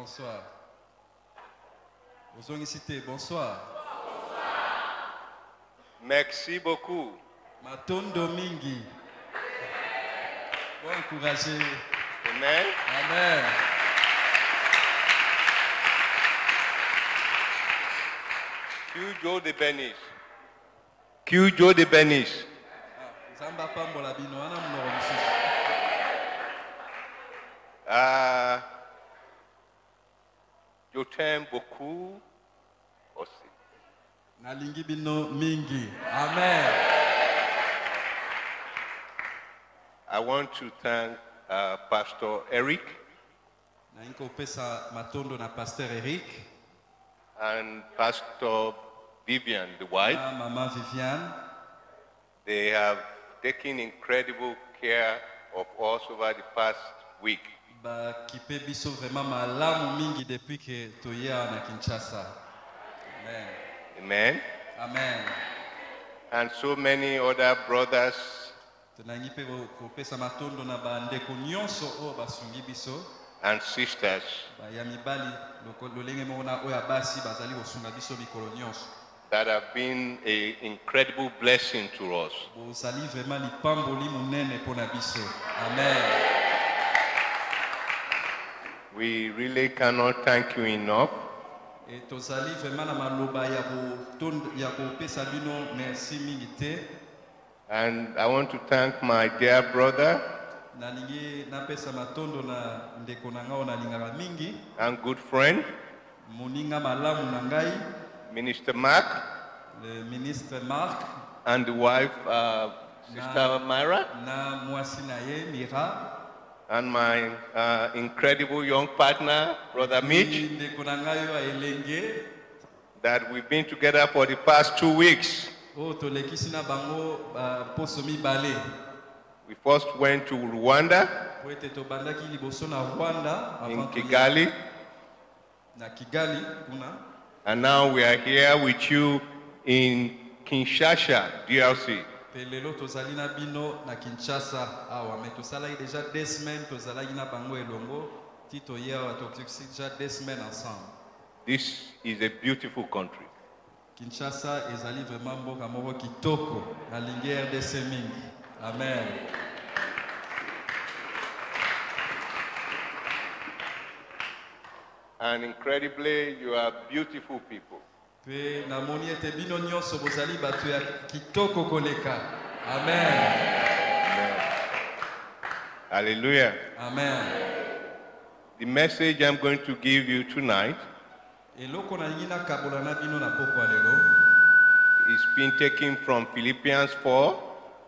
bonsoir. Ozongicité, bonsoir. Merci beaucoup. Matondo mingi. Bon encourager. Amen. Amen. Q Joe de Benis. Q Joe de Benis. Zamba pambola bino ana mnoro mususu. Je t'aime beaucoup aussi. Nalingi bino mingi. Amen. I want to thank Pastor Eric Nainko pesa matondo na Pasteur Eric. and Pastor Vivian, the wife. Na Mama Viviane. They have taken incredible care of us over the past week. Ba kipe biso vraiment malamu mingi depuis que toya na Kinshasa. Amen. Amen. Amen. And so many other brothers Tonangi pe ko pesa matondo na bandeko nyonso o basungi biso. and sisters Ba ya mibali lolenge mona oya basi bazali kosunga biso mikolo nyonso. that have been an incredible blessing to us. Bozali vraiment lipamboli munene pona biso. Amen. We really cannot thank you enough. Et tozali vraiment na maloba ya ko pesa bino merci mingi te. And I want to thank my dear brother Nalingi na pesa matondo na ndeko na ngao na lingaka mingi. and good friend, Moninga malamu na ngai, Minister Mark, le ministre Marc and the wife, Sister Myra, na mwasi na ye Mira. and my incredible young partner, Brother Mitch, Ndeko na ngai yo elenge. that we've been together for the past 2 weeks. O tolekisi na bango poso mibale. We first went to Rwanda, Po ete tobandaki liboso na Rwanda in avant toya Kigali, na Kigali kuna. and now we are here with you in Kinshasa, DRC. Pe lelo tozali na bino na Kinshasa awa me tosalaki déjà 2 semaines tozalaki na bango elongo ti toya awa tokisi déjà 2 semaines ensemble. This is a beautiful country. Kinshasa ezali vraiment mboka moko kitoko na lingi RDC mingi. Amen. And incredibly, you are beautiful people. Pe namoni ete bino nyonso bozali bato ya kitoko koleka. Amen. Amen. Hallelujah. Amen. The message I'm going to give you tonight Eloko na lingi na kabola na bino na pokwa lelo is being taken from Philippians 4,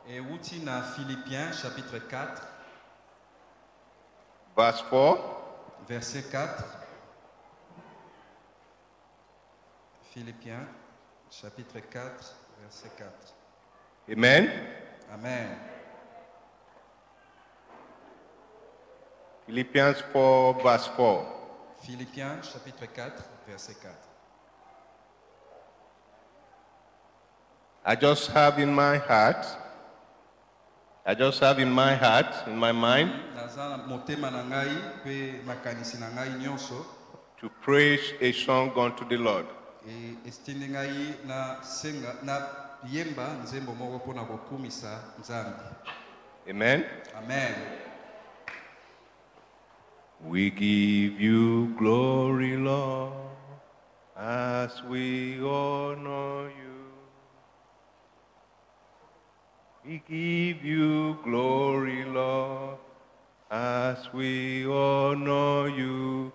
euti na Philippiens chapitre 4 verse 4. verset 4. Philippiens chapitre 4 verset 4. Amen. Amen. Philippians 4, verse 4. Philippiens chapitre 4 verset 4. I just have in my heart, in my mind, Naza na motema na ngai pe makanisi na ngai nyonso to praise a song unto the Lord. e estindi ngai na senga na yemba nzembo moko pona kokumisa Nzambe. Amen. Amen. We give you glory, Lord, as we honor you. We give you glory, Lord, as we honor you.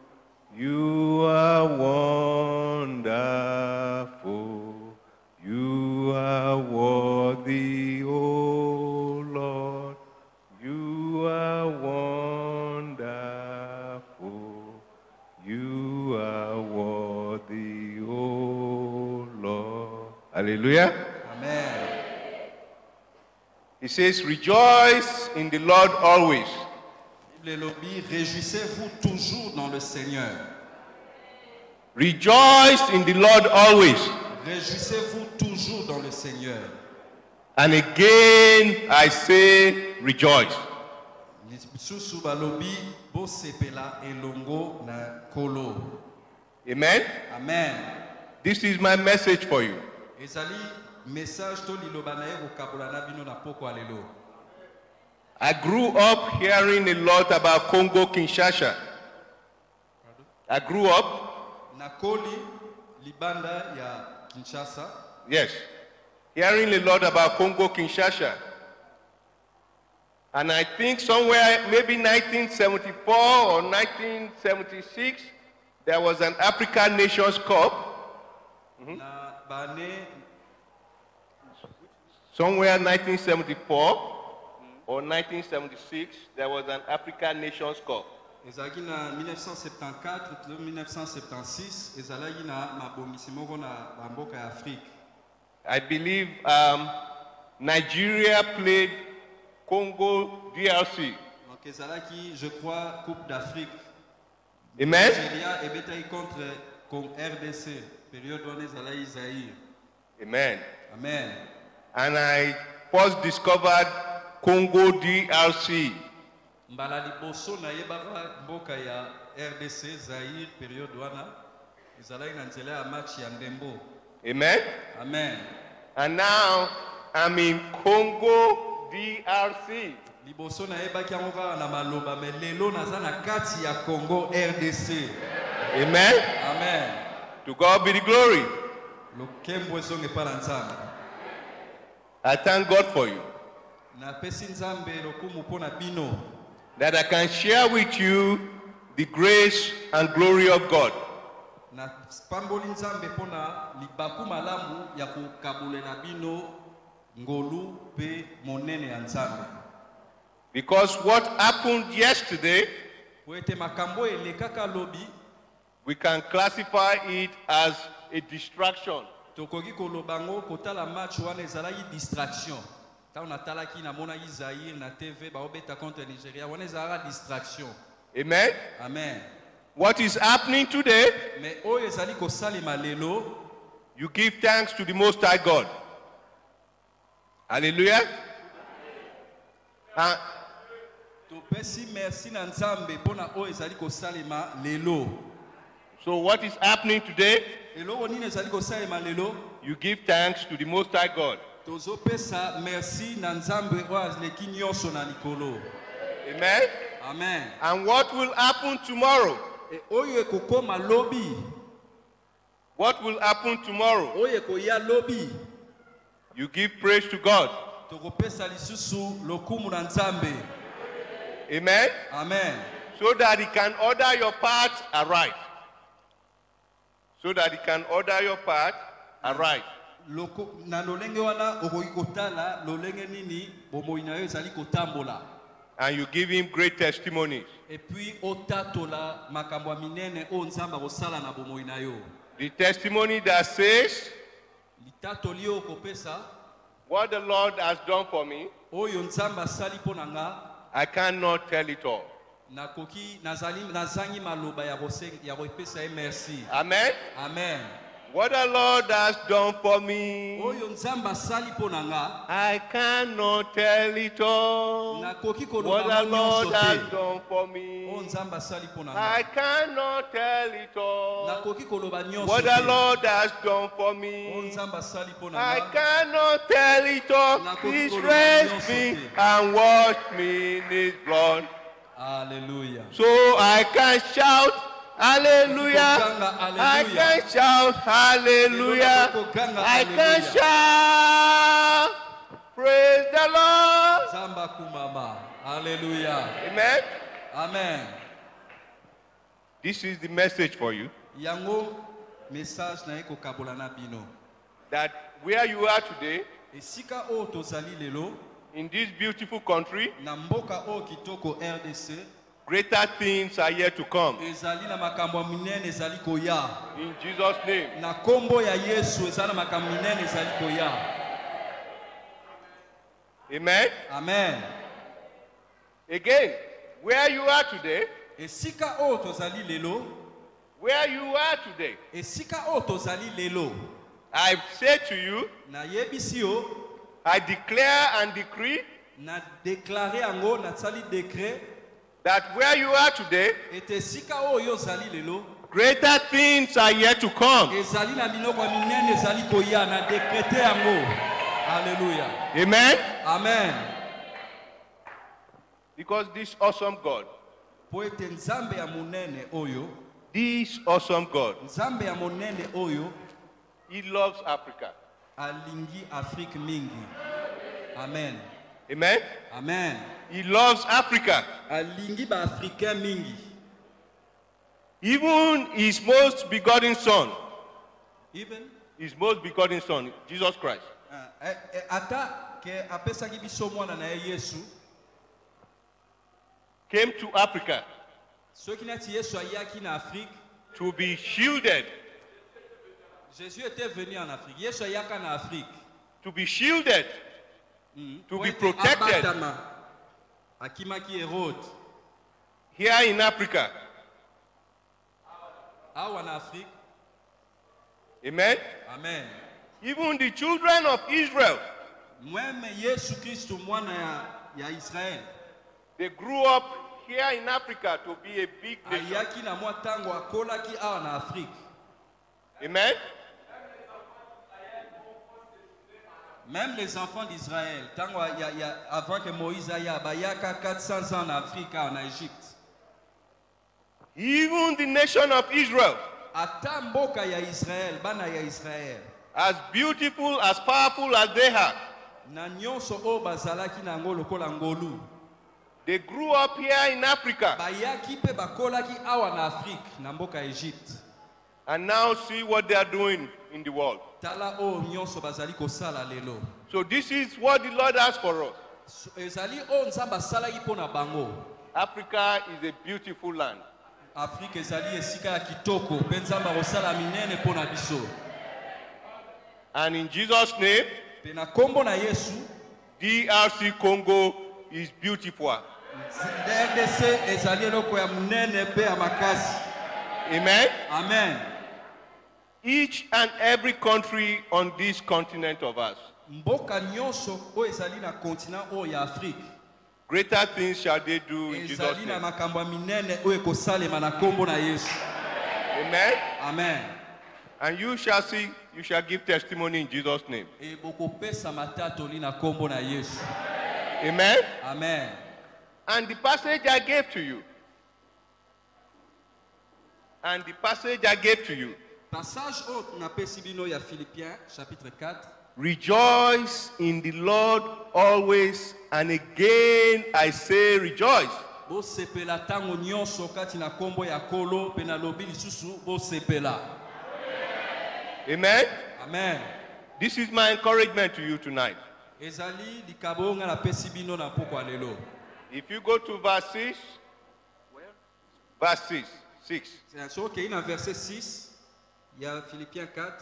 You are wonderful. You are worthy, O Lord. You are wonderful. You are worthy, O Lord. Hallelujah. Amen. He says, rejoice in the Lord always. Bible lobi, réjouissez-vous toujours dans le Seigneur. Rejoice in the Lord always. Réjouissez-vous toujours dans le Seigneur. And again I say, rejoice. Lisusu balobi, bosepela elongo na kolo. Amen. Amen. This is my message for you. Ezali message to liloba na ye kokabola na bino na poko alelo. I grew up hearing a lot about Congo Kinshasa. I grew up, Na koli libanda ya Kinshasa. yes, hearing a lot about Congo Kinshasa. And I think somewhere, maybe 1974 or 1976, there was an African Nations Cup. Na bane Somewhere 1974 or 1976, there was an African Nations Cup. ezalaki na 1974 to 1976 ezalaki na mabongisi moko na bamboka ya Afrique. I believe Nigeria played Congo DRC. Donc ezalaki, je crois, Coupe d'Afrique. Amen. Nigeria ebetaki contre RDC, période wana ezalaki Zaïre. Amen. Amen. And I first discovered Congo DRC. Mbala liboso na yebaka mboka ya RDC Zaïre, période wana ezalaki na nzela ya match ya ndembo. Amen. Amen. And now I'm in Congo DRC. Liboso na yebaki yango kaka na maloba, me lelo naza na kati ya Congo RDC. Amen. Amen. To God be the glory. Lokembo ezonge pala nzambe. I thank God for you, Na pesi nzambe lokumu pona bino. that I can share with you the grace and glory of God. Na pamboli nzambe pona libaku malamu ya kukabulela bino ngolu pe monene ya nzambe. Because what happened yesterday, Po ete makambo elekaka lobi, we can classify it as a distraction. tokoki kolobango kotala match wana ezalaki distraction. Ta natalaki na mona Zaïre na TV baobeta contre Nigeria wana ezalaka distraction. Amen. Amen. What is happening today, Mais oyo ezali kosalema lelo, you give thanks to the Most High God. Hallelujah. topesi merci na nzambe pona oyo ezali kosalema lelo. So what is happening today, Eloko nini ezali kosalema lelo? you give thanks to the Most High God. Tozopesa merci na nzambe oyo aleki nyonso na likolo. Amen. Amen. And what will happen tomorrow? E oyo ekokoma lobi, What will happen tomorrow? oyo ekoya lobi, You give praise to God. tokopesa lisusu lokumu na nzambe. Amen. Amen. So that He can order your path aright. So that He can order your path aright. Loko na lolenge wana okoki kotala lolenge nini bomoi na yo ezali kotambola. And you give Him great testimonies. Et puis otatola makambo ya minene oyo nzambe akosala na bomoi na yo. The testimony that says, Litatoli oyo okopesa what the Lord has done for me, oyo nzambe asali mpo na nga, I cannot tell it all. nakoki nazangi maloba ya kopesa ye merci. Amen. Amen. What the Lord has done for me, Oyo nzambe asali mpo na nga, I cannot tell it all. nakoki What koloba the Lord nyonso has te. done for Oyo me, nzambe asali mpo na I nga, cannot tell it all. nakoki koloba nyonso What the te. Lord has done for Oyo me, nzambe asali mpo na I nga, cannot tell it all. He's raised me and washed me in His blood. Hallelujah. So I can shout hallelujah. I can shout hallelujah. I can shout praise the Lord. Zamba kumama. Hallelujah. Amen. Amen. This is the message for you, Yango message na eko kabola na bino. that where you are today, Esika o tozali lelo in this beautiful country, na mboka o kitoko RDC, greater things are yet to come. ezali na makambo ya minene ezali koya. In Jesus' name. Na kombo ya Yesu ezali na makambo minene ezali koya. Amen. Amen. Again, where you are today, Esika o tozali lelo, where you are today, esika o tozali lelo, I say to you, na yebisi yo, I declare and decree na déclaré yango na tsali décret that where you are today, ete esika oyo ozali lelo greater things are yet to come. ezali na biloko ya minene ezali koya na dekrete yango. Haleluya. Amen? Amen. Because this awesome God, Po ete nzambe ya monene oyo, this awesome God, nzambe ya monene oyo He loves Africa. alingi Afrique mingi. Amen. Amen? Amen. He loves Africa. Alingi ba africain mingi. Even His most begotten Son, Even His most begotten Son, Jesus Christ, ata ke apesaki biso mwana na ye Yesu, came to Africa soki neti Yesu ayaki na Afrique, to be shielded, Jésus était venu en Afrique. Yesu ayaka na Afrique. to be shielded, to Po be ete protected abatama. Akimaki Herode. here in Africa. Awa na Afrique. Amen? Amen. Even the children of Israel, Mweme Yesu Kristo mwana ya Israel. they grew up here in Africa to be a big nation. Ayaki na mwa tango akolaki awa na Afrique. Amen? Même les enfants d'Israël, avant que Moïse aille, il y a 400 ans en Afrique, en Égypte. Even the nation of Israel, Ata mboka ya Israël, bana ya Israël. as beautiful, as powerful as they are, Na nyonso o bazalaki na ngo lokola ngolu. they grew up here in Africa. Bayaki pe bakolaki awa na Afrique, na mboka Égypte. And now see what they are doing in the world. Tala o nyonso bazali kosala lelo. So this is what the Lord has for us. Ezali o nzamba salaki pona bango. Africa is a beautiful land. Afrique ezali esika ya kitoko, pe nzamba kosala minene pona biso. And in Jesus' name, Pe na kombo na Yesu, DRC Congo is beautiful. RDC ezali eloko ya munene pe ya makasi. Amen? Amen. Each and every country on this continent of us, Mboka nyonso o ezali na continent o ya Afrique. greater things shall they do in Jesus' Ezali na name. makambo ya minene o ekosalema na kombo na Yesu. Amen? Amen. And you shall see, you shall give testimony in Jesus' name. E bokopesa matatoli na kombo na Yesu. Amen? Amen. And the passage I gave to you, Passage o na pesi bino ya Philippiens chapitre 4. rejoice in the Lord always, and again I say rejoice. Bo sepela tango nyonso kati na kombo ya kolo pe na lobi lisusu bo sepela. Amen? Amen. This is my encouragement to you tonight. Ezali likabo nga na pesi bino na pokwa lelo. If you go to verse 6, verse 6, So okay, na verset 6, il y a Philippiens 4.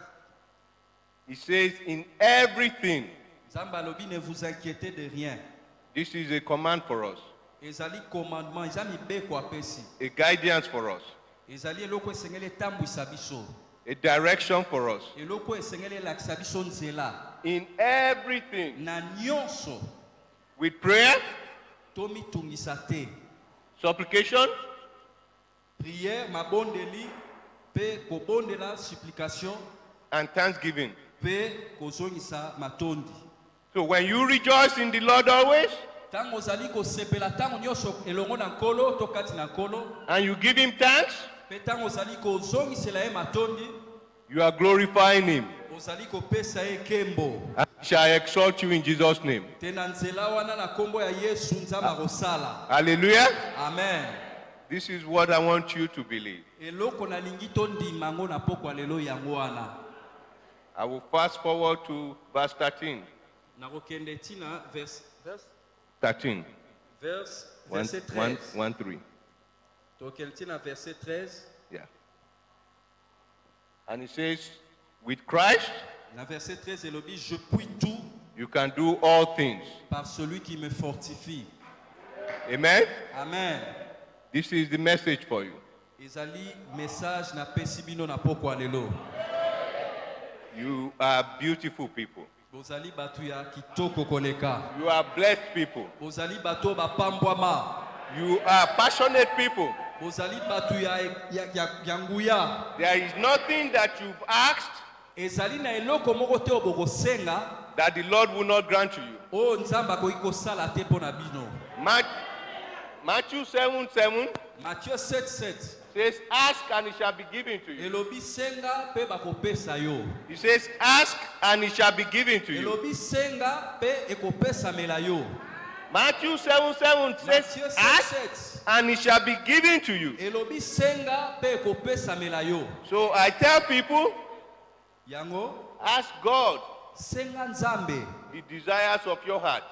it says, in everything, Zamba lobi ne vous inquiétez de rien. this is a command for us, Ezali commandement, ezali beko apesi. a guidance for us, Ezali eloko esengele tambwisa biso. a direction for us. Eloko esengele lakisa biso nzela. In everything, Na nyonso with prayer, tomi tungisa te. supplication, Prière, mabondeli, pe kobondela supplication, and thanksgiving. pe kozongisa matondi. So when you rejoice in the Lord always, Tango ozali kosepela tango nyonso elongo na nkolo to kati na nkolo, and you give him thanks, pe tango ozali kozongisela ye matondi, you are glorifying him. ozali kopesa ye kembo. I shall exalt you in Jesus' name. Te na nzela wana na kombo ya Yesu nzamba kosala. Hallelujah. Amen. This is what I want you to believe. Eloko nalingi tondima ngo na pokwa lelo yango wana. I will fast forward to verse 13. Nakokende tina verse 13. verset 1, 13. 1, 3. Tokende tina verset 13. Yeah. And it says, with Christ, Na verset 13 elobi je puis tout you can do all things. par celui qui me fortifie. Amen. Amen. This is the message for you. Ezali message na pesi bino na pokwa lelo. You are beautiful people. Bozali batu ya kitoko koleka. You are blessed people. Bozali bato bapambwama. You are passionate people. Bozali batu ya nguya. There is nothing that you've asked Ezali na eloko moko te obokosenga that the Lord will not grant to you. o nzamba akoki kosala te mpo na bino. Matthew 7:7 Matthieu 7:7 says, ask and it shall be given to you. elobi senga pe bakopesa yo. He says, ask and it shall be given to you. Elobi senga pe ekopesa mela yo. Matthew 7:7 says, Matthieu ask 7:7 and it shall be given to you. elobi senga pe ekopesa mela yo. So I tell people, Yango ask God senga nzambe the desires of your heart.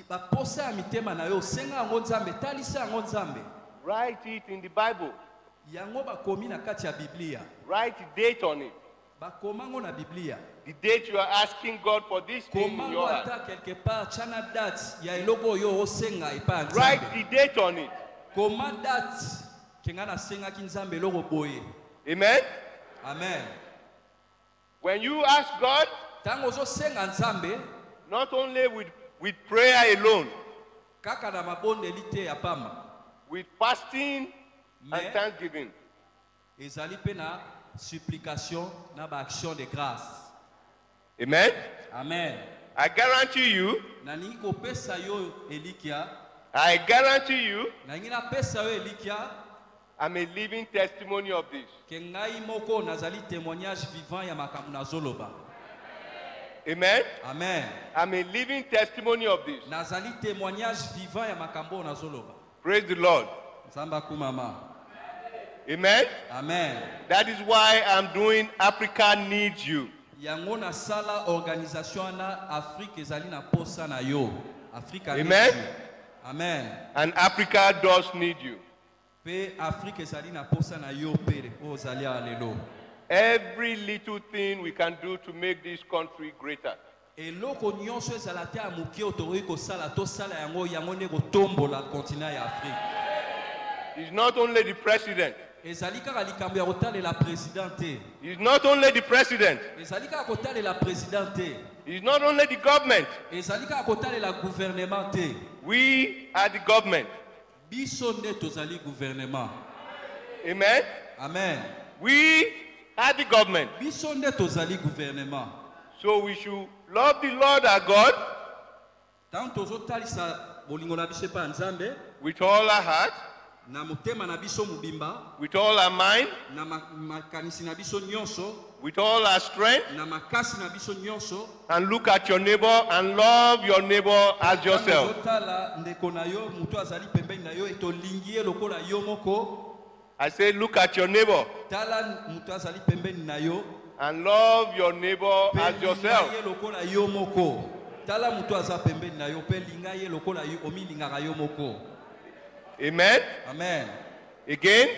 baposa ya mitema na yo senga yango nzambe talisa yango nzambe. Write it in the Bible. Yango bakomi na kati ya Biblia. Write the date on it. Bakomango na Biblia. The date you are asking God for this thing in Komango your heart. ata quelque part chana date ya eloko yo osenga epa nzambe. Write the date on it. Koma date kenga na senga ki nzambe eloko boye. Amen. Amen. When you ask God, Tango zo senga nzambe not only with prayer alone, kaka na mabondeli te ya pamba. with fasting Mais and thanksgiving. ezali pe na supplication na ba action de grâce. Amen. Amen. I guarantee you, Na ningi kopesa yo elikia, I guarantee you, na ningi na pesa yo elikia, I'm a living testimony of this. ke ngai moko nazali témoignage vivant ya makambo nazoloba. Amen. Amen. I'm a living testimony of this. Nazali témoignage vivant ya makambo nazoloba. Praise the Lord. Nzamba kumama. Amen. Amen. That is why I'm doing Africa Needs You. Yango na sala organisation na Afrique ezali na posa na yo. Africa Amen. needs you. Amen. And Africa does need you. Pe Afrique ezali na posa na yo pere o zali alelo. Every little thing we can do to make this country greater. Eloko nyonso ezala te amuki otoyi kosala to sala yango yango ne kotombola continent ya Afrique. It's not only the president. Ezali kaka likambo ya kotalela president te. It's not only the president. Ezali kaka kotalela president te. It's not only the government. Ezali kaka kotalela gouvernement te. We are the government. Biso nde tozali gouvernement. Amen. Amen. We are the government. Biso nde tozali gouvernement. So we should love the Lord our God Tant tozotalisa bolingo na biso pa nzambe with all our heart, na motema na biso mubimba with all our mind, na makanisi na biso nyonso with all our strength, na makasi na biso nyonso. and look at your neighbor and love your neighbor as yourself. Tala ndeko na yo mutu azali pembeni na yo etolingi ye lokola yo moko. I say, look at your neighbor Tala mutu azali pembeni na yo and love your neighbor as yourself. ye lokola yo moko. Tala mutu aza pembeni na yo pe linga ye lokola yo omilingaka yo moko. Amen. Amen. Again,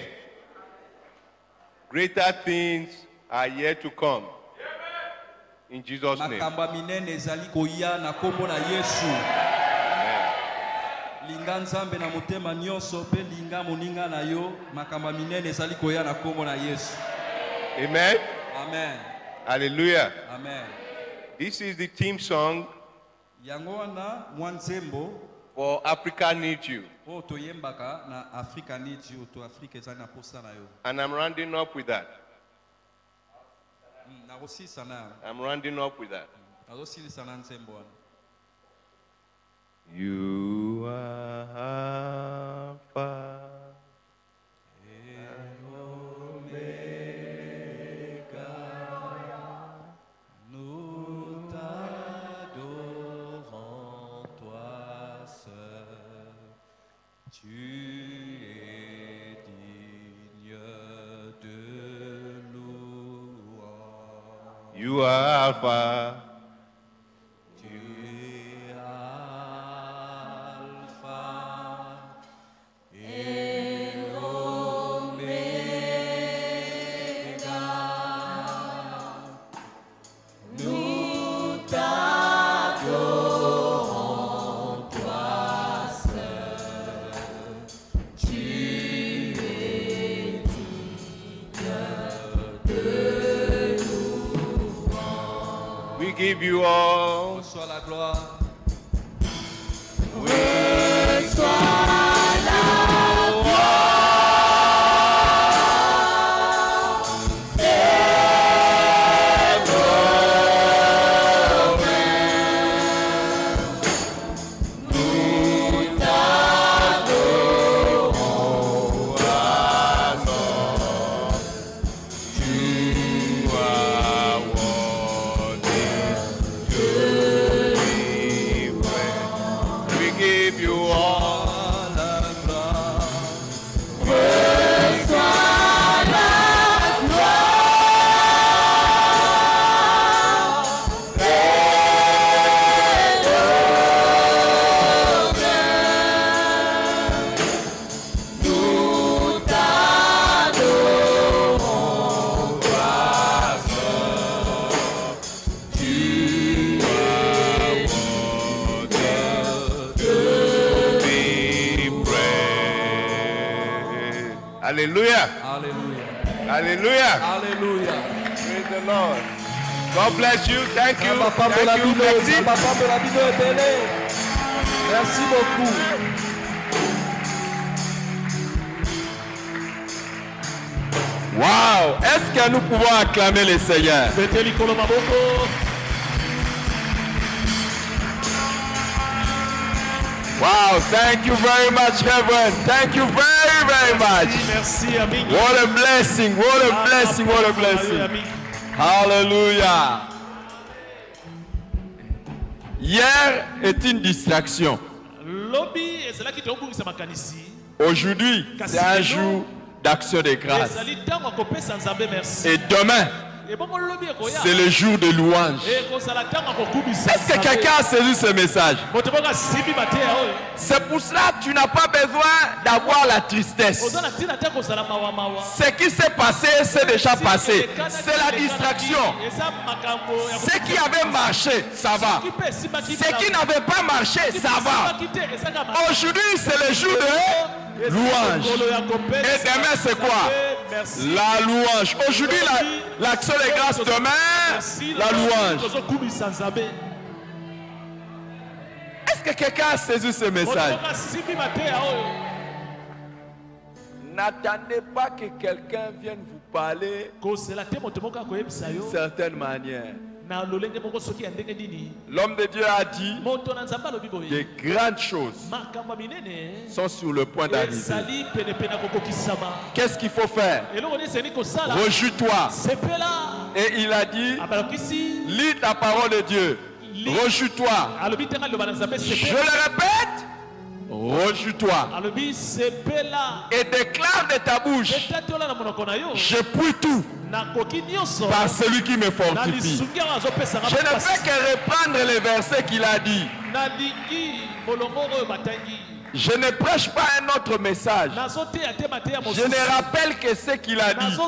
greater things are yet to come. In Jesus' name. Makamba minene ezali koya na kombo na Yesu. Linga nzambe na motema nyonso pe linga moninga na yo makamba minene ezali koya na kombo na Yesu. Amen. Amen. Hallelujah. Amen. This is the theme song Yango wana mwanzembo for Africa Needs You. o toyembaka na Africa needs you to Africa ezali na posa na yo. And I'm rounding up with that. Na kosisa na. I'm rounding up with that. Na kosilisa na nzembo wana. You are Alpha. Tu es digne de louange. You are Alpha. Tu es Alpha et Omega. Nous t'adorons, toi seul. Tu es digne de louange. We give you all. Reçois la gloire. Reçois la Hallelujah. Alléluia. Hallelujah. Alléluia. Praise the Lord. God bless you. Thank you. Nzamba Thank you. pambola Merci. bino, Nzamba pambola bino ebele. Merci beaucoup. Wow. Est-ce que nous pouvons acclamer le Seigneur? Wow. Thank you very much, Reverend. Thank you very, very much. Merci, amigo. What a blessing. What a blessing. What a blessing. Hallelujah. Hier est une distraction. Lobby, c'est là qui te oblige à makanisi. Aujourd'hui, c'est un jour d'action de grâce. Et demain, c'est le jour de louange. Est-ce que quelqu'un a saisi ce message? C'est pour cela que tu n'as pas besoin d'avoir la tristesse. Ce qui s'est passé, c'est déjà passé. C'est la distraction. Ce qui avait marché, ça va. Ce qui n'avait pas marché, ça va. Aujourd'hui, c'est le jour de louange. Et demain, c'est quoi? La louange. Aujourd'hui, l'action de grâce. Demain, la louange. Est-ce que quelqu'un a saisi ce message? N'attendez pas que quelqu'un vienne vous parler d'une certaine manière. L'homme de Dieu a dit de grandes choses sont sur le point d'arriver. Qu'est-ce qu'il faut faire? Rejouis-toi. Et il a dit, lis ta parole de Dieu. Rejouis-toi. Je le répète. Rejouis-toi. Et déclare de ta bouche, je puis tout par celui qui me fortifie. Je ne fais que reprendre les versets qu'il a dit. Je ne prêche pas un autre message. Je ne rappelle que ce qu'il a dit.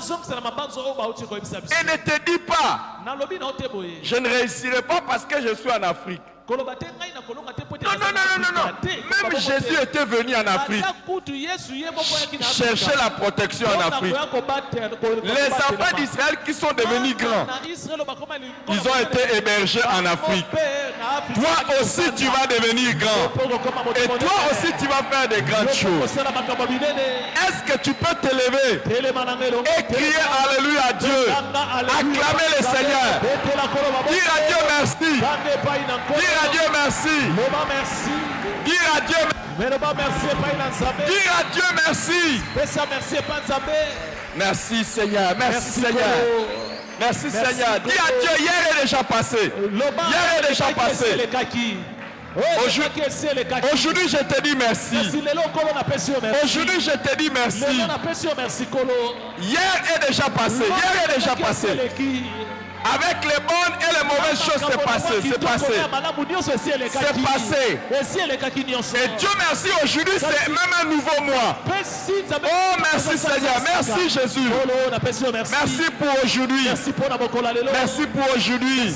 Et ne te dis pas, je ne réussirai pas parce que je suis en Afrique. Non. Même Jésus était venu en Afrique chercher la protection en Afrique. Les enfants d'Israël qui sont devenus grands, ils ont été hébergés en Afrique. Toi aussi tu vas devenir grand. Et toi aussi tu vas faire de grandes choses. Est-ce que tu peux te lever et crier Alléluia à Dieu? Acclamer le Seigneur. Dire à Dieu merci. Dire à Dieu merci. Dire à Dieu merci. Dire à Dieu merci. Merci Seigneur. Merci Seigneur. Merci Seigneur. Dis à Dieu, hier est déjà passé. Hier est déjà passé. Aujourd'hui, je te dis merci. Aujourd'hui, je te dis merci. Hier est déjà passé. Hier est déjà passé. Avec les bonnes et les mauvaises choses, c'est passé. C'est passé. C'est passé. Et Dieu merci, aujourd'hui, c'est même un nouveau mois. Oh, merci Seigneur. Merci Jésus. Merci pour aujourd'hui. Merci pour aujourd'hui. Et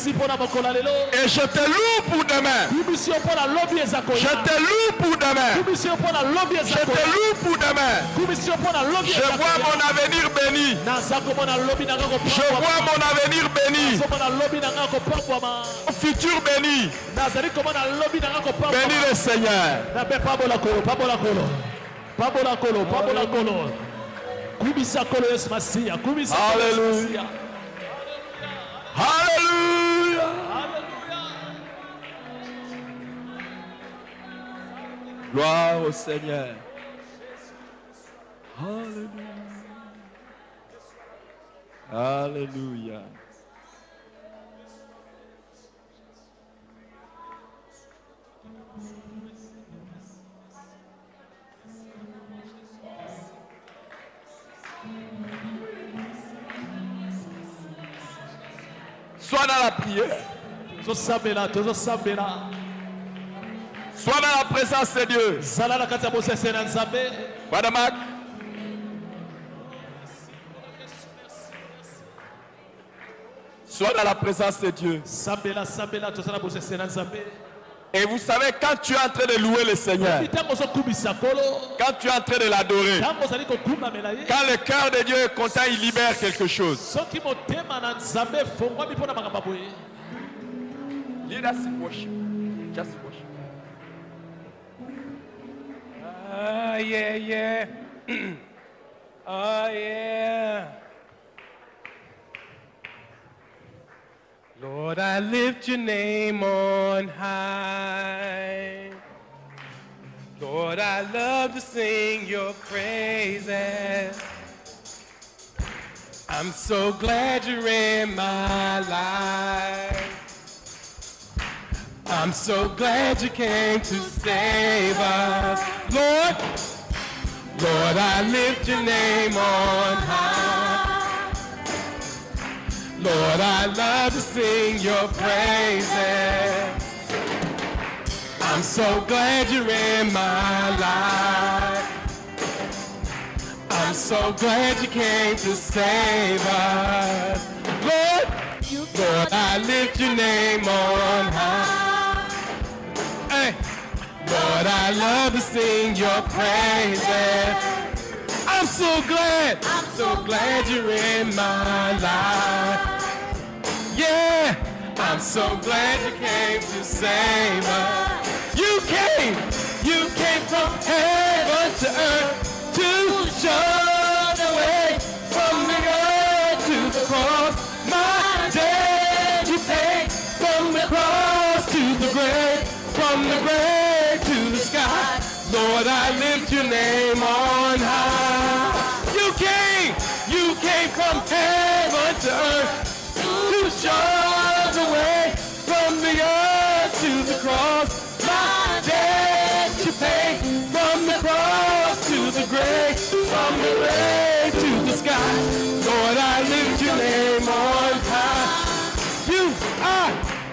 je te loue pour demain. Je te loue pour demain. Je te loue pour demain. Je vois mon avenir béni. Je vois mon avenir béni. Futur béni. Béni le Seigneur. Alléluia. Alléluia. Gloire au Seigneur. Alléluia. Alléluia. Sois dans la prière. Sois dans la présence de Dieu. Madame Mac. Sois dans la présence de Dieu. Et vous savez, quand tu es en train de louer le Seigneur, quand tu es en train de l'adorer, quand le cœur de Dieu est content, il libère quelque chose. Lead us in worship. Just worship. Oh, yeah, yeah. Oh, yeah. Lord, I lift your name on high. Lord, I love to sing your praises. I'm so glad you're in my life. I'm so glad you came to save us. Lord, Lord, I lift your name on high. Lord, I love to sing your praises. I'm so glad you're in my life. I'm so glad you came to save us. Lord, Lord, I lift your name on high. Hey. Lord, I love to sing your praises. I'm so glad you're in my life. Yeah, I'm so glad you came to save us. You came from heaven to earth to show the way from the earth to the cross. My debt you paid from the cross to the grave, from the grave to the sky. Lord, I lift your name on high. You came from heaven to earth to show the way from the earth to the cross. My debt you paid from the cross to the grave, from the grave to the sky. Lord, I lift your name on high.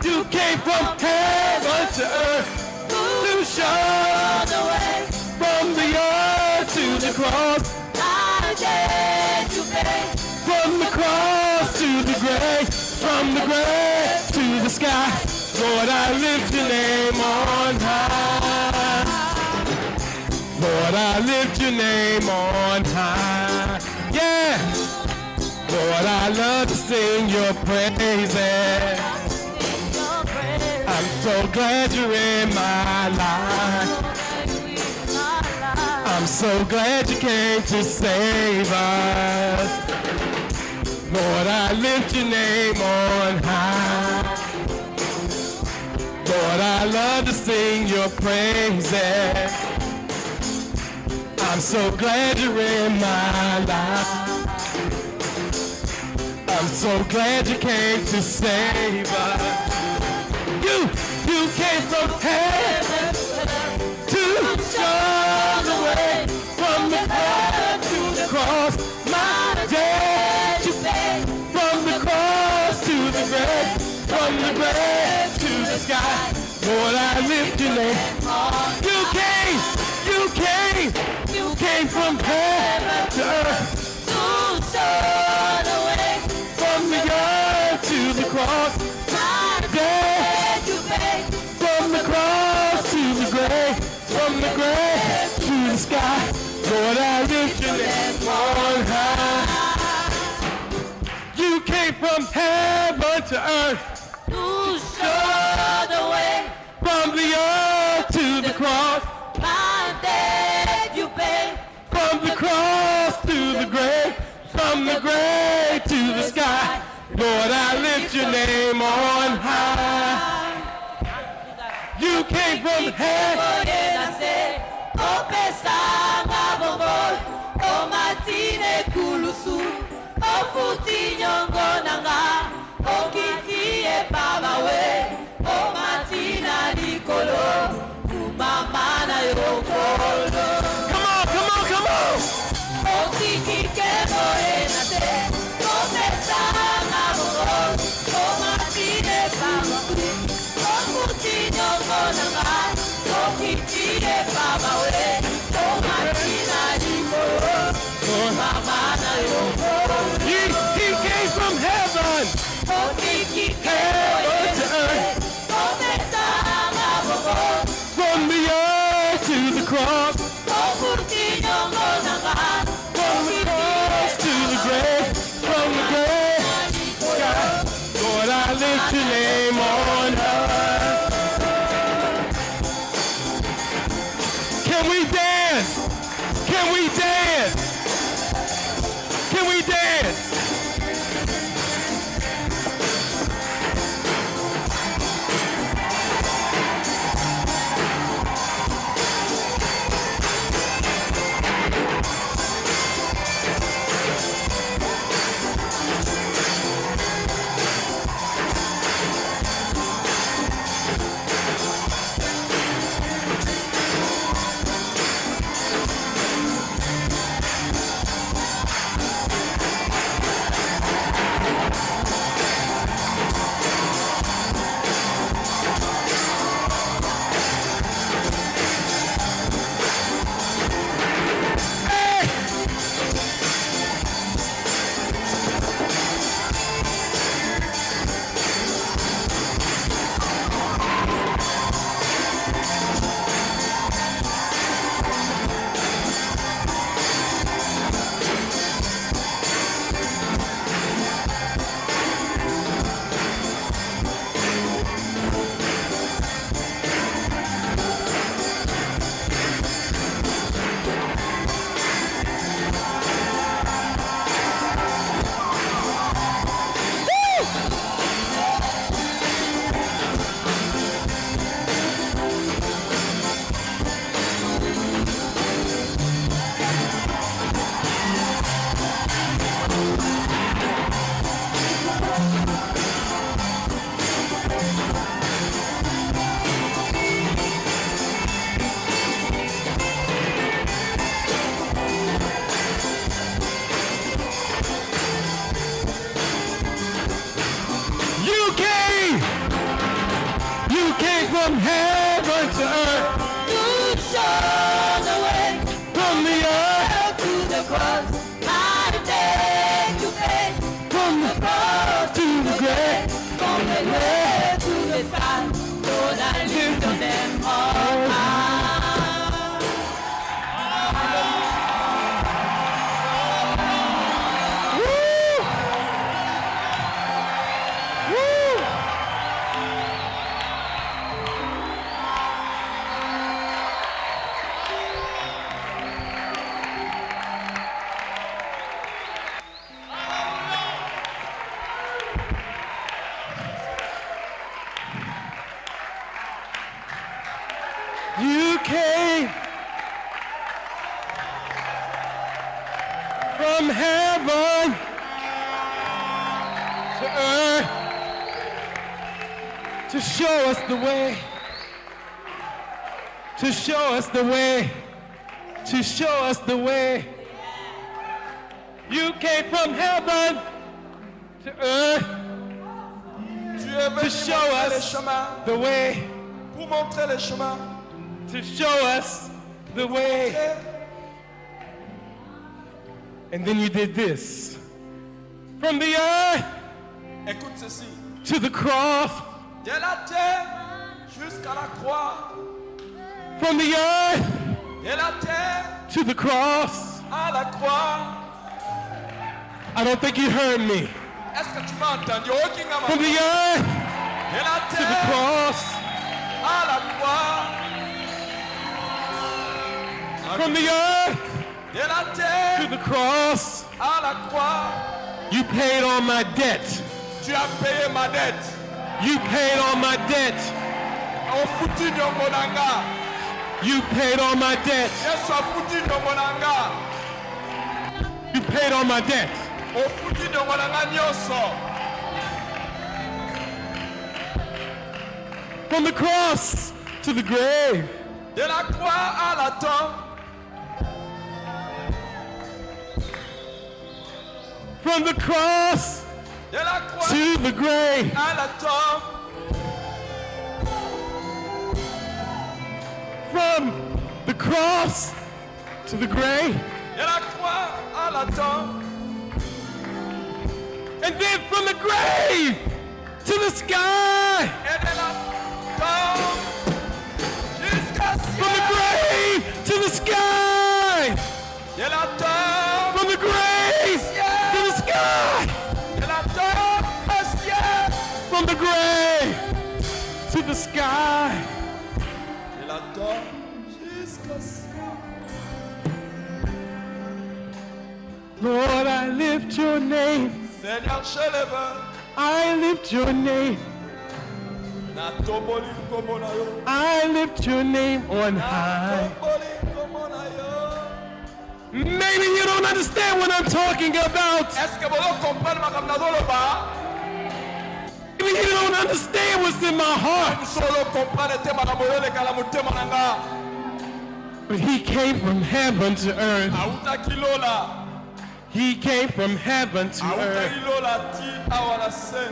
You came from heaven to earth to show the way from the earth to the cross. My debt you paid from the cross to the grave, from the grave to the sky. Lord, I lift your name on high. Lord, I lift your name on high. Yeah. Lord, I love to sing your praises. I'm so glad you're in my life. I'm so glad you came to save us. Lord, I lift your name on high. Lord, I love to sing your praises. I'm so glad you're in my life. I'm so glad you came to save us. You came from heaven to show the way from the earth to the cross. My debt you paid from the cross to the grave, from the grave to the sky. Lord, I lift your name. You came from heaven to earth to show the way from the earth to the cross. My debt you paid from the cross to the grave, from the grave to the sky. Lord, I lift your name on high. You came from heaven to earth to show the way from the earth to the cross. My debt you paid from the cross to the grave, from the grave to the sky. Lord, I lift your name on high. You came from heaven. Come on. He came from heaven to earth You came from heaven to earth. You showed the way From the earth to the cross. My debt you paid. from the Cross to the grave. from the grave to the sky. Lord, I lift your name on high. You came from heaven to earth to show us the way, to show us the way, to show us the way. You came from heaven to earth to show us the way, Pour montrer les chemins. to show us the way. And then you did this. From the earth Écoute ceci. to the cross. De la terre jusqu'à la croix. From the earth De la terre to the cross. à la croix. I don't think you heard me. Est-ce que tu m'as entendu? Oh, King Amama. From the earth De la to the terre cross. à la croix. From the earth De la to terre the cross. à la croix. You paid all my debt. Tu as payé ma dette. You paid all my debt. On foutu nyongo nanga. You paid all my debt. Yesu a foutu nyongo nanga. You paid all my debt. On foutu nyongo nanga nyonso. From the cross to the grave. De la croix à la tombe. From the cross De la croix to the grave. à la tombe. From the cross to the grave. De la croix à la tombe. And then from the grave to the sky. Et de la tombe jusqu'à From the ciel. grave to the sky. De la tombe From the grave to the sky. de la tombe au ciel. From the grave to the sky. De la tombe jusqu'au ciel. Lord, I lift your name. Seigneur, je lève. I lift your name. Na tomboli nkombo na yo. I lift your name on high. Tomboli nkombo na yo. Maybe you don't understand what I'm talking about. Est-ce que vous comprenez ma kamnazoloba? Maybe you don't understand what's in my heart. Solo comprendre te makambo yo lekala motema nanga. But he came from heaven to earth. Auta kilola. He came from heaven to Auta earth. kilola ti awala se.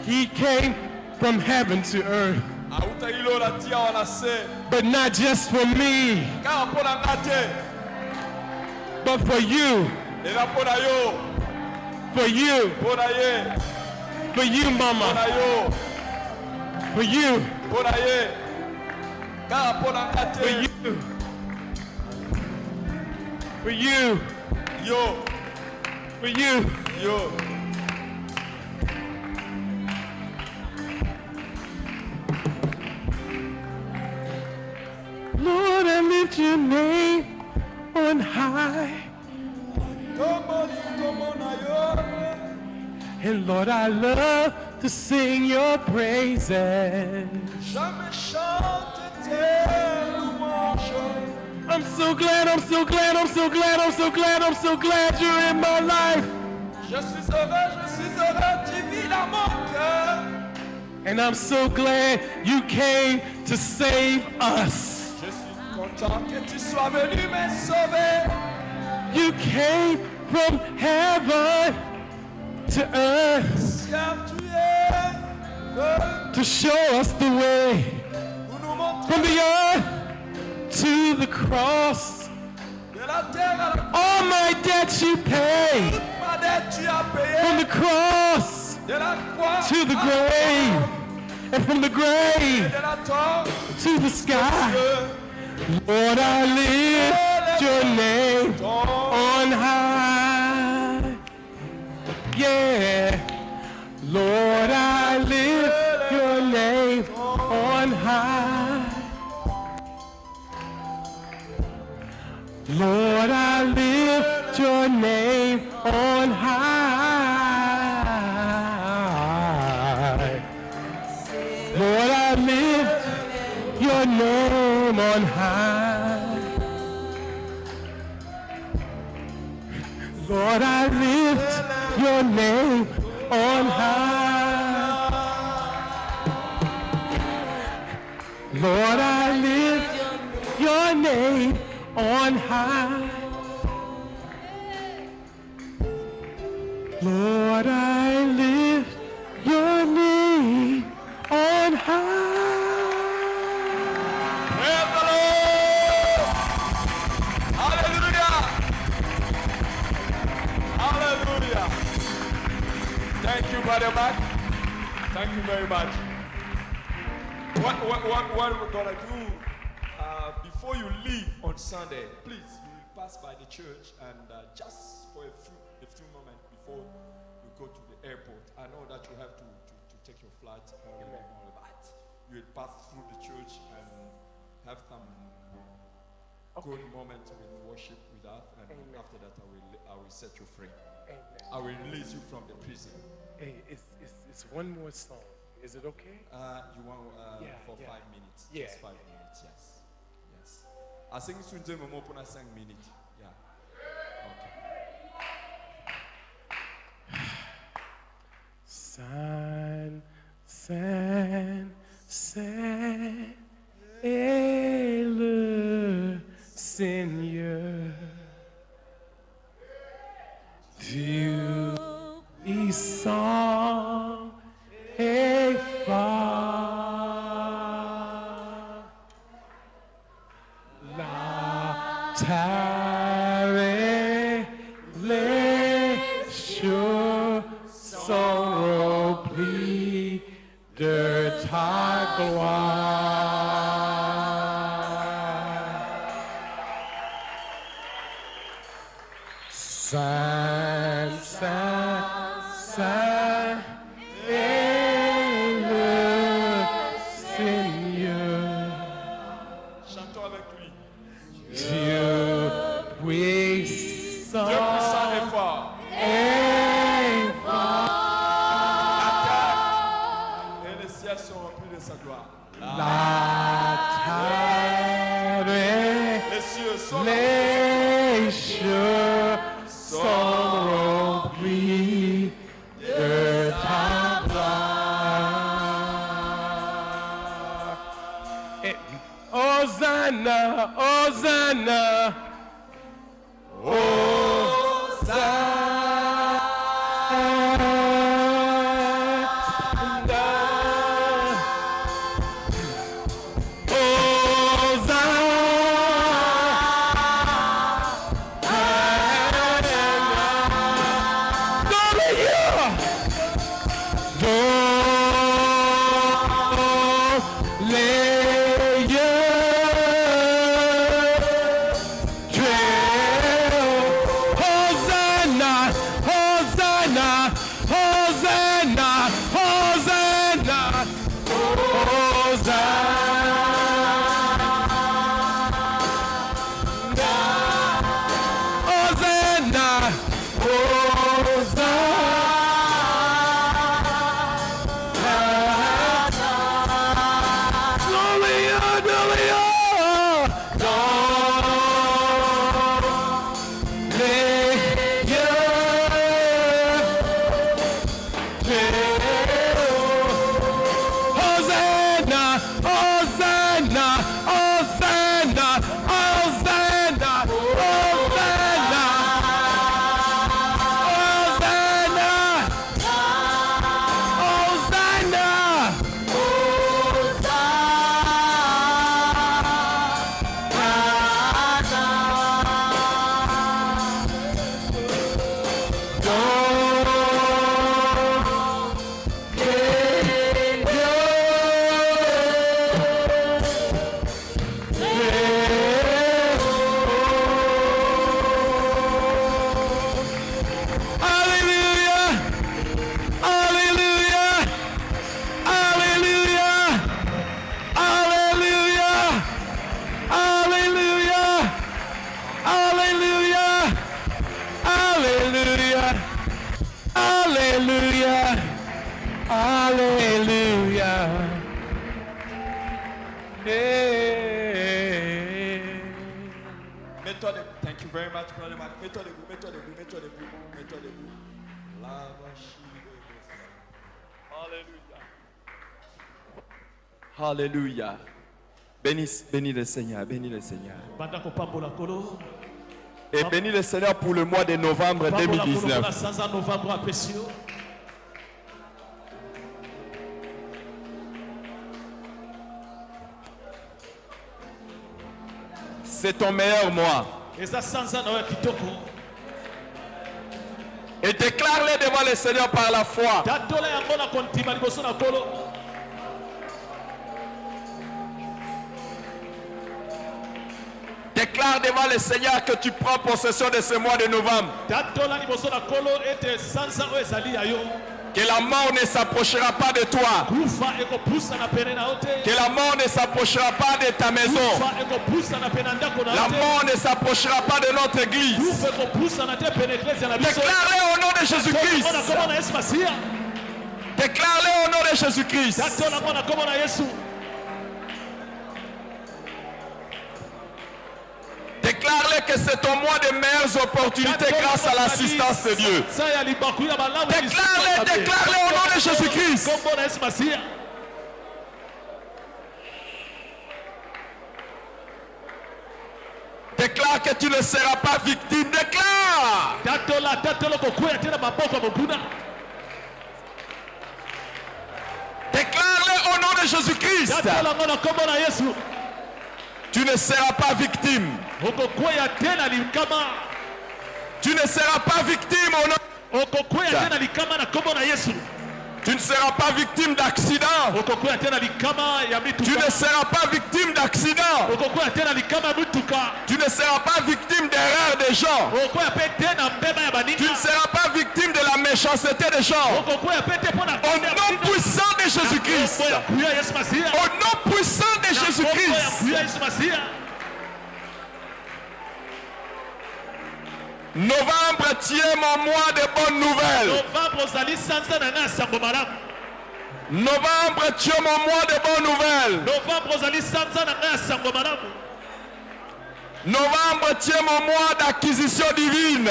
He came from heaven to earth. Auta kilola ti awala se. But not just for me, Kaka mpona nga te. but for you. Eza mpona yo. For you. Mpona ye. For you, Mpona mama. yo. For you. Mpona ye. Kaka mpona nga For te. you. For you. Yo. For you. Yo. Lord, I lift your name on high. Tomboli nkombo na yo. And Lord, I love to sing your praises. Jamais chante tes louanges. I'm so glad, I'm so glad, I'm so glad, I'm so glad, I'm so glad you're in my life. Je suis heureux, tu vis dans mon cœur. And I'm so glad you came to save us. Je suis content que tu sois venu me sauver. You came from heaven to earth. Ciel, tu es to show us the way from the earth to the cross. All my debts you paid from the cross to the grave, and from the grave to the sky. Lord, I lift your name on high. Yeah, Lord, I lift your name on high. Lord, I lift your name on high. Lord, I lift your name on high. Lord, I lift your name on high. Lord, I lift your name on high. Lord, I lift your name on high. Praise the Lord. Hallelujah. Hallelujah. Thank you, Brother Matt. Thank you very much. What we're gonna do before you leave on Sunday, please, you will pass by the church and just for a few moments before you go to the airport. I know that you have to take your flight and all that. You will pass through the church and have some good moment with worship with us, and after that I will set you free. Amen. I will release you from the prison. Hey, it's one more song. Is it okay? You want for 5 minutes? Yeah, Just 5 minutes, yes. Yes. I think soon we will open 5 minutes. Yeah. Okay. San, San, San, et le Seigneur, Dieu puissant et fort, la terre et les cieux sont remplis de ta gloire. Saint, Saint, Saint est le Seigneur. Chantons avec lui. Dieu puissant Dieu puissant et fort. et La terre et les cieux sont remplis de sa gloire. la terre et Les cieux sont les cieux sont remplis de ta gloire. Et Hosanna, Hosanna, name. Mets-toi debout. Thank you very much, brother Mark. Mets-toi debout, mets-toi debout, mets-toi debout, mets-toi debout. Alléluia. Alléluia. Bénis le Seigneur, bénis le Seigneur. Et bénis le Seigneur pour le mois de novembre 2019. C'est ton meilleur mois. Et déclare-le devant le Seigneur par la foi. Déclare devant le Seigneur que tu prends possession de ce mois de novembre. Que la mort ne s'approchera pas de toi. Que la mort ne s'approchera pas de ta maison. La mort ne s'approchera pas de notre église. Déclare-le au nom de Jésus-Christ. Déclare-le au nom de Jésus-Christ. Déclare-le que c'est ton mois de meilleures opportunités grâce à l'assistance de Dieu. Déclare-le, déclare-le au nom de Jésus-Christ. Déclare que tu ne seras pas victime. Déclare. Déclare-le au nom de Jésus-Christ. Tu ne seras pas victime. Tu ne seras pas victime au nom. Tu ne seras pas victime d'accident. Tu ne seras pas victime d'accident. Tu ne seras pas victime d'erreurs des gens. Tu ne seras pas victime de la méchanceté des gens. Au nom puissant de Jésus-Christ. Au nom puissant de Jésus-Christ. Novembre, tu es mon mois de bonnes nouvelles. Novembre, tu es mon mois de bonnes nouvelles. Novembre, tu es mon mois d'acquisition divine.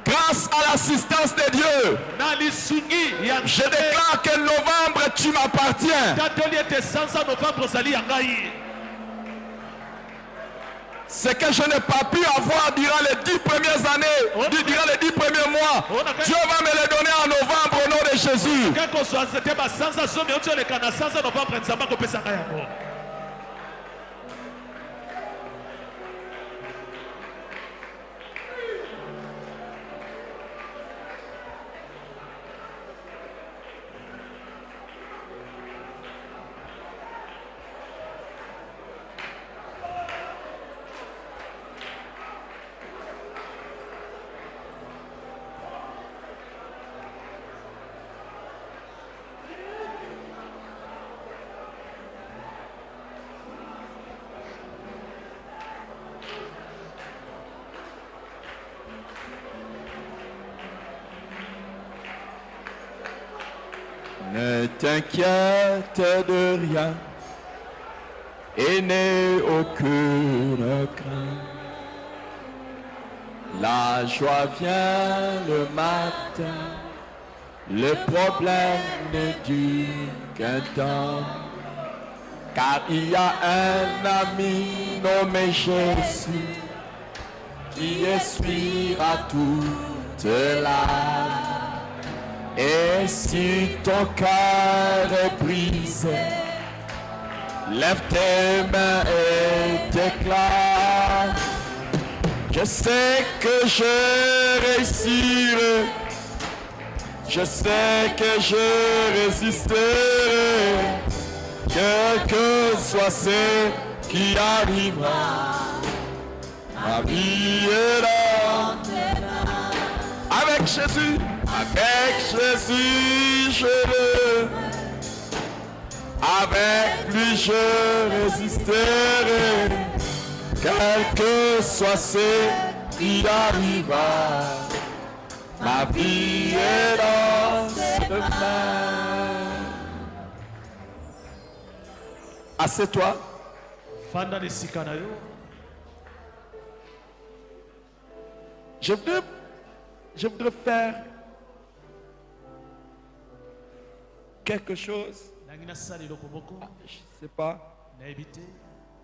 Grâce à l'assistance de Dieu, je déclare que novembre, tu m'appartiens. Ce que je n'ai pas pu avoir durant les 10 premières années, durant les 10 premiers mois, Dieu va me le donner en novembre au nom de Jésus. Ne t'inquiète de rien et n'aie aucune crainte. La joie vient le matin, le problème ne dure qu'un temps. Car il y a un ami nommé Jésus qui essuiera toute larmes. Et si ton cœur est brisé, lève tes mains et déclare: je sais que je réussirai, je sais que je résisterai, quel que soit ce qui arrivera, ma vie est là. Avec Jésus. Avec Jésus, je le. Avec lui, je résisterai. Quel que soit ce qui arrivera, ma vie est là. main. Assieds-toi. Je voudrais faire quelque chose. Je ne sais pas.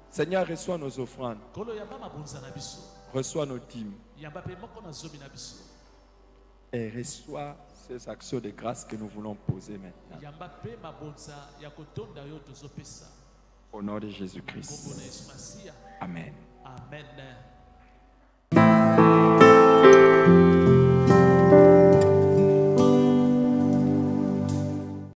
Seigneur, reçois nos offrandes. Reçois nos dîmes. Et reçois ces actions de grâce que nous voulons poser maintenant. Au nom de Jésus-Christ. Amen. Amen.